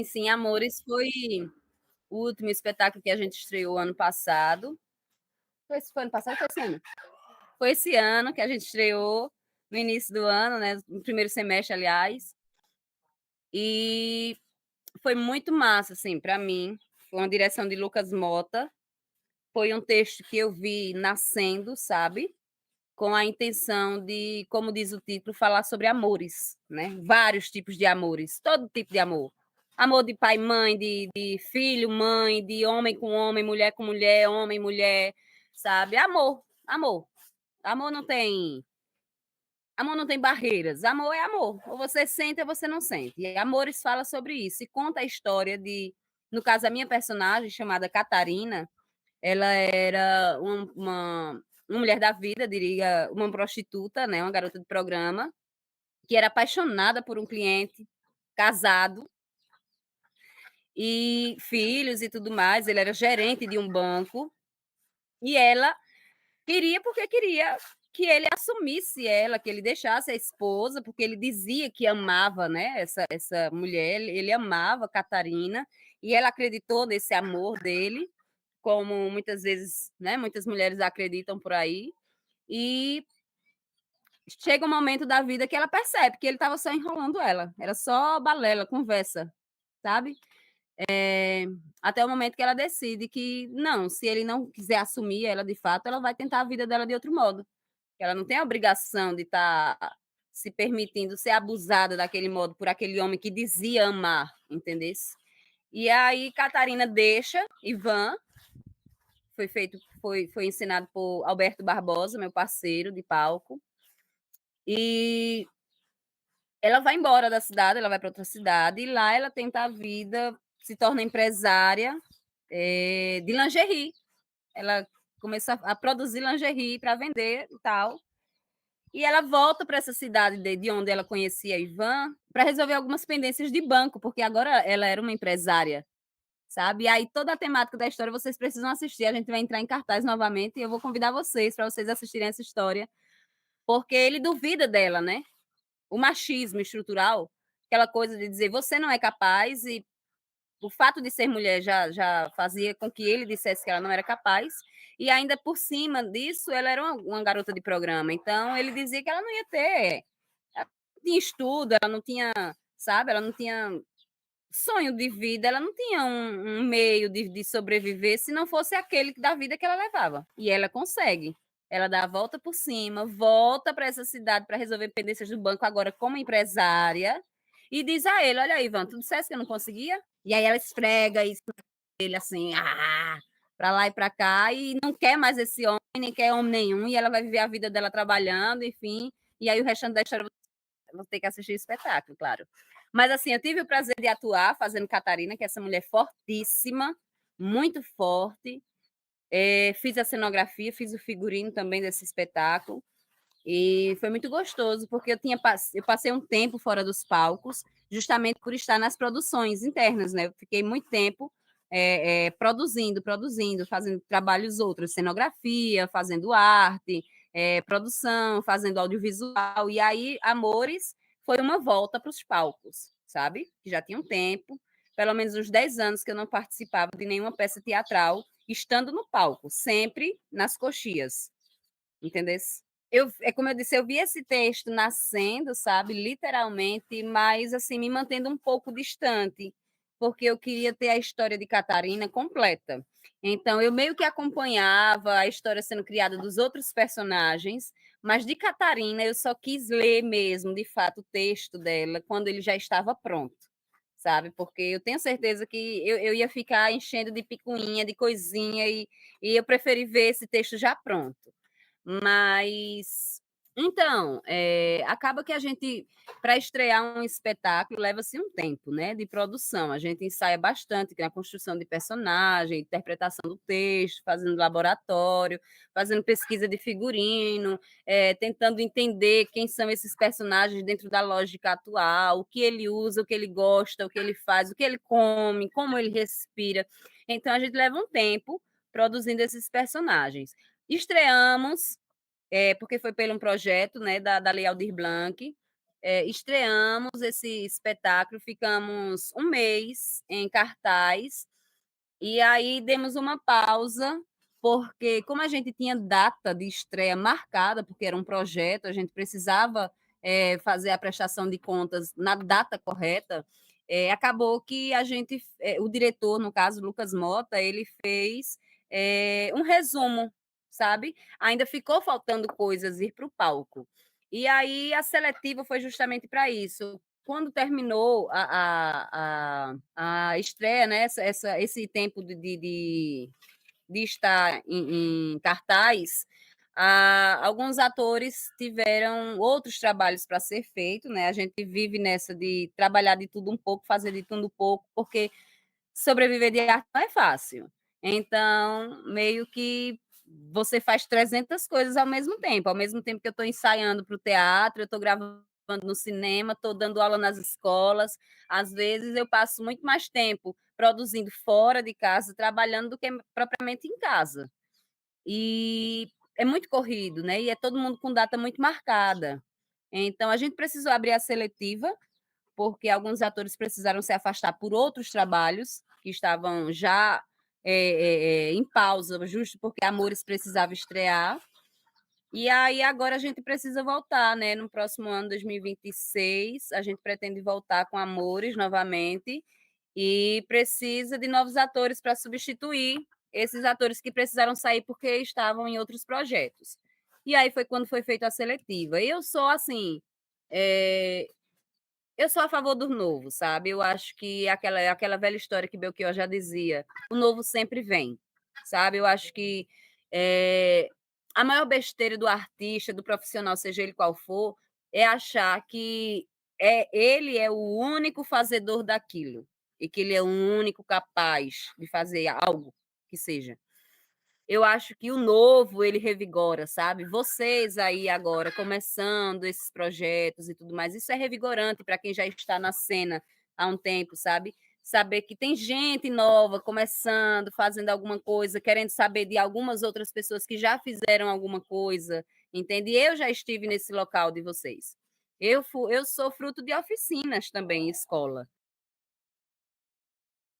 sim, Amores foi o último espetáculo que a gente estreou ano passado. Foi ano passado ou foi esse ano? Foi esse ano que a gente estreou, no início do ano, né? No primeiro semestre, aliás. E foi muito massa, assim, para mim. Foi uma direção de Lucas Mota. Foi um texto que eu vi nascendo, sabe? Com a intenção de, como diz o título, falar sobre amores, né? Vários tipos de amores, todo tipo de amor. Amor de pai, mãe, de filho, mãe, de homem com homem, mulher com mulher, homem, mulher, sabe? Amor, amor. Amor não tem. Amor não tem barreiras. Amor é amor. Ou você sente ou você não sente. E Amores fala sobre isso. E conta a história de. No caso, a minha personagem, chamada Catarina, ela era uma mulher da vida, diria, uma prostituta, né? Uma garota de programa, que era apaixonada por um cliente, casado, e filhos e tudo mais. Ele era gerente de um banco. E ela queria porque queria que ele assumisse ela, que ele deixasse a esposa, porque ele dizia que amava, né, essa mulher, ele amava Catarina, e ela acreditou nesse amor dele, como muitas vezes, né, muitas mulheres acreditam por aí, e chega um momento da vida que ela percebe que ele estava só enrolando ela, era só balela, conversa, sabe? Até o momento que ela decide que não, se ele não quiser assumir ela de fato, ela vai tentar a vida dela de outro modo. Ela não tem a obrigação de estar se permitindo ser abusada daquele modo por aquele homem que dizia amar, entendesse? E aí Catarina deixa Ivan, foi ensinado por Alberto Barbosa, meu parceiro de palco, e ela vai embora da cidade, ela vai para outra cidade, e lá ela tenta a vida, se torna empresária de lingerie. Ela começa a produzir lingerie para vender e tal. E ela volta para essa cidade de onde ela conhecia Ivan para resolver algumas pendências de banco, porque agora ela era uma empresária, sabe? E aí toda a temática da história vocês precisam assistir. A gente vai entrar em cartaz novamente e eu vou convidar vocês para vocês assistirem essa história, porque ele duvida dela, né? O machismo estrutural, aquela coisa de dizer você não é capaz, e o fato de ser mulher já fazia com que ele dissesse que ela não era capaz, e ainda por cima disso, ela era uma garota de programa, então ele dizia que ela não ia ter, ela não tinha estudo, ela não tinha, sabe, ela não tinha sonho de vida, ela não tinha um meio de sobreviver se não fosse aquele da vida que ela levava, e ela consegue. Ela dá a volta por cima, volta para essa cidade para resolver pendências do banco agora como empresária, e diz a ele: olha aí, Ivan, tu disseste que eu não conseguia? E aí ela esfrega isso ele assim, para lá e para cá, e não quer mais esse homem, nem quer homem nenhum, e ela vai viver a vida dela trabalhando, enfim. E aí o restante da história eu vou ter que assistir o espetáculo, claro. Mas assim, eu tive o prazer de atuar fazendo Catarina, que é essa mulher fortíssima, muito forte. Fiz a cenografia, fiz o figurino também desse espetáculo. E foi muito gostoso, porque eu passei um tempo fora dos palcos, justamente por estar nas produções internas, né? Eu fiquei muito tempo produzindo, fazendo trabalhos outros, cenografia, fazendo arte, produção, fazendo audiovisual. E aí, Amores foi uma volta para os palcos, sabe? Que já tinha um tempo, pelo menos uns 10 anos que eu não participava de nenhuma peça teatral, estando no palco, sempre nas coxias, entendeu? É como eu disse, eu vi esse texto nascendo, sabe, literalmente, mas assim, me mantendo um pouco distante, porque eu queria ter a história de Catarina completa. Então, eu meio que acompanhava a história sendo criada dos outros personagens, mas de Catarina eu só quis ler mesmo, de fato, o texto dela quando ele já estava pronto, sabe? Porque eu tenho certeza que eu ia ficar enchendo de picuinha, de coisinha, e eu preferi ver esse texto já pronto. Mas então, acaba que a gente, para estrear um espetáculo, leva-se um tempo, né, de produção. A gente ensaia bastante na construção de personagem, interpretação do texto, fazendo laboratório, fazendo pesquisa de figurino, tentando entender quem são esses personagens dentro da lógica atual, o que ele usa, o que ele gosta, o que ele faz, o que ele come, como ele respira. Então, a gente leva um tempo produzindo esses personagens. Estreamos, porque foi pelo um projeto, né, da Lei Aldir Blanc, estreamos esse espetáculo, ficamos um mês em cartaz, e aí demos uma pausa, porque como a gente tinha data de estreia marcada, porque era um projeto, a gente precisava fazer a prestação de contas na data correta, acabou que o diretor, no caso, Lucas Mota, ele fez um resumo, sabe? Ainda ficou faltando coisas ir para o palco. E aí a seletiva foi justamente para isso. Quando terminou a estreia, né, esse tempo de estar em cartaz, alguns atores tiveram outros trabalhos para ser feito, né? A gente vive nessa de trabalhar de tudo um pouco, fazer de tudo um pouco, porque sobreviver de arte não é fácil. Então, meio que você faz 300 coisas ao mesmo tempo. Ao mesmo tempo que eu estou ensaiando para o teatro, eu estou gravando no cinema, estou dando aula nas escolas. Às vezes eu passo muito mais tempo produzindo fora de casa, trabalhando, do que propriamente em casa. E é muito corrido, né? E é todo mundo com data muito marcada. Então, a gente precisou abrir a seletiva, porque alguns atores precisaram se afastar por outros trabalhos que estavam já em pausa, justo porque Amores precisava estrear. E aí agora a gente precisa voltar, né? No próximo ano, 2026, a gente pretende voltar com Amores novamente e precisa de novos atores para substituir esses atores que precisaram sair porque estavam em outros projetos. E aí foi quando foi feita a seletiva. Eu sou assim, é, eu sou a favor do novo, sabe? Eu acho que aquela velha história que Belchior já dizia, o novo sempre vem, sabe? Eu acho que a maior besteira do artista, do profissional, seja ele qual for, é achar que ele é o único fazedor daquilo e que ele é o único capaz de fazer algo que seja. Eu acho que o novo ele revigora, sabe? Vocês aí agora começando esses projetos e tudo mais, isso é revigorante para quem já está na cena há um tempo, sabe? Saber que tem gente nova começando, fazendo alguma coisa, querendo saber de algumas outras pessoas que já fizeram alguma coisa, entende? Eu já estive nesse local de vocês. Eu sou fruto de oficinas também, escola.